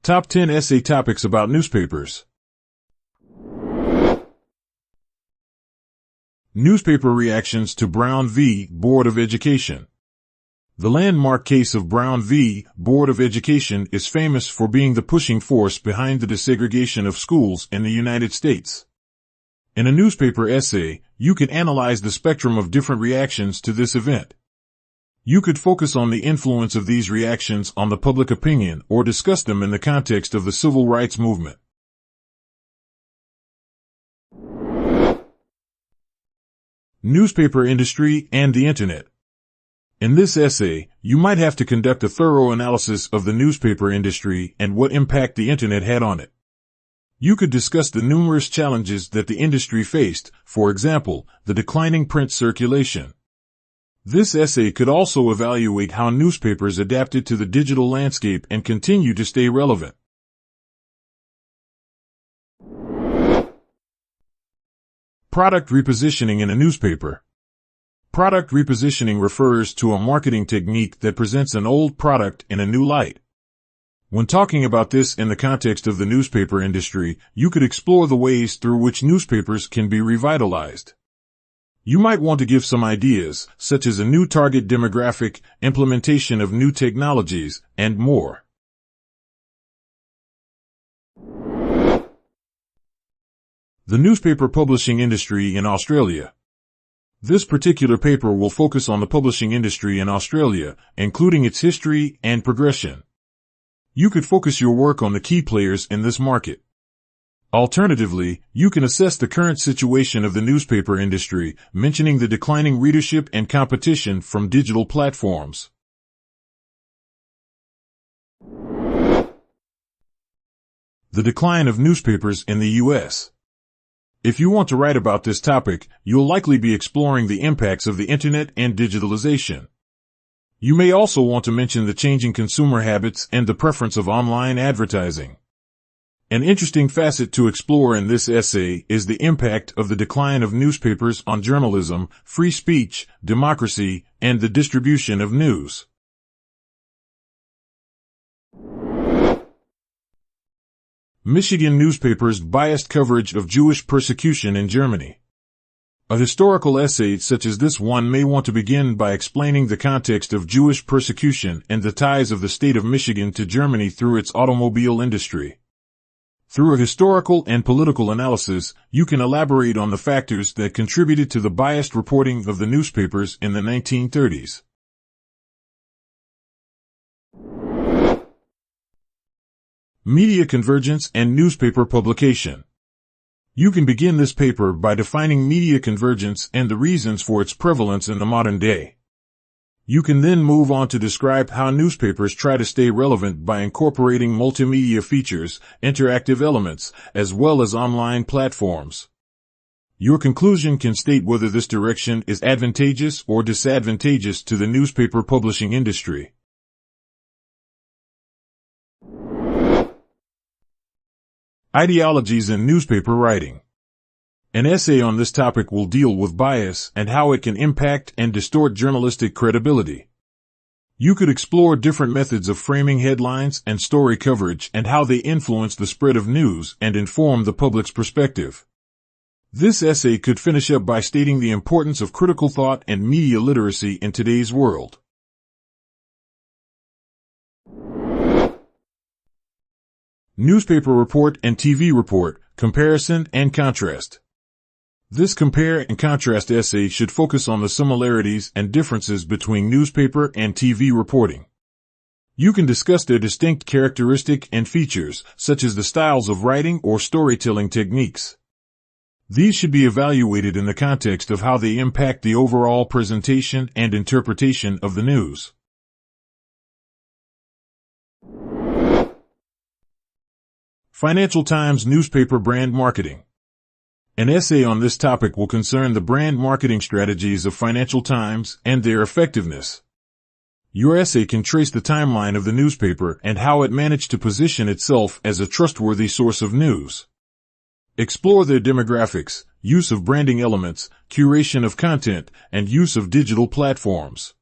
Top 10 Essay Topics About Newspapers. Newspaper Reactions to Brown v. Board of Education. The landmark case of Brown v. Board of Education is famous for being the pushing force behind the desegregation of schools in the United States. In a newspaper essay, you could analyze the spectrum of different reactions to this event. You could focus on the influence of these reactions on the public opinion or discuss them in the context of the civil rights movement. Newspaper industry and the Internet. In this essay, you might have to conduct a thorough analysis of the newspaper industry and what impact the Internet had on it. You could discuss the numerous challenges that the industry faced, for example, the declining print circulation. This essay could also evaluate how newspapers adapted to the digital landscape and continue to stay relevant. Product repositioning in a newspaper. Product repositioning refers to a marketing technique that presents an old product in a new light. When talking about this in the context of the newspaper industry, you could explore the ways through which newspapers can be revitalized. You might want to give some ideas, such as a new target demographic, implementation of new technologies, and more. The newspaper publishing industry in Australia. This particular paper will focus on the publishing industry in Australia, including its history and progression. You could focus your work on the key players in this market. Alternatively, you can assess the current situation of the newspaper industry, mentioning the declining readership and competition from digital platforms. The decline of newspapers in the U.S. If you want to write about this topic, you'll likely be exploring the impacts of the Internet and digitalization. You may also want to mention the changing consumer habits and the preference of online advertising. An interesting facet to explore in this essay is the impact of the decline of newspapers on journalism, free speech, democracy, and the distribution of news. Michigan newspapers' biased coverage of Jewish persecution in Germany. A historical essay such as this one may want to begin by explaining the context of Jewish persecution and the ties of the state of Michigan to Germany through its automobile industry. Through a historical and political analysis, you can elaborate on the factors that contributed to the biased reporting of the newspapers in the 1930s. Media convergence and newspaper publication. You can begin this paper by defining media convergence and the reasons for its prevalence in the modern day. You can then move on to describe how newspapers try to stay relevant by incorporating multimedia features, interactive elements, as well as online platforms. Your conclusion can state whether this direction is advantageous or disadvantageous to the newspaper publishing industry. Ideologies in newspaper writing. An essay on this topic will deal with bias and how it can impact and distort journalistic credibility. You could explore different methods of framing headlines and story coverage and how they influence the spread of news and inform the public's perspective. This essay could finish up by stating the importance of critical thought and media literacy in today's world. Newspaper report and TV report, comparison and contrast. This compare and contrast essay should focus on the similarities and differences between newspaper and TV reporting. You can discuss their distinct characteristics and features, such as the styles of writing or storytelling techniques. These should be evaluated in the context of how they impact the overall presentation and interpretation of the news. Financial Times newspaper brand marketing. An essay on this topic will concern the brand marketing strategies of Financial Times and their effectiveness. Your essay can trace the timeline of the newspaper and how it managed to position itself as a trustworthy source of news. Explore their demographics, use of branding elements, curation of content, and use of digital platforms.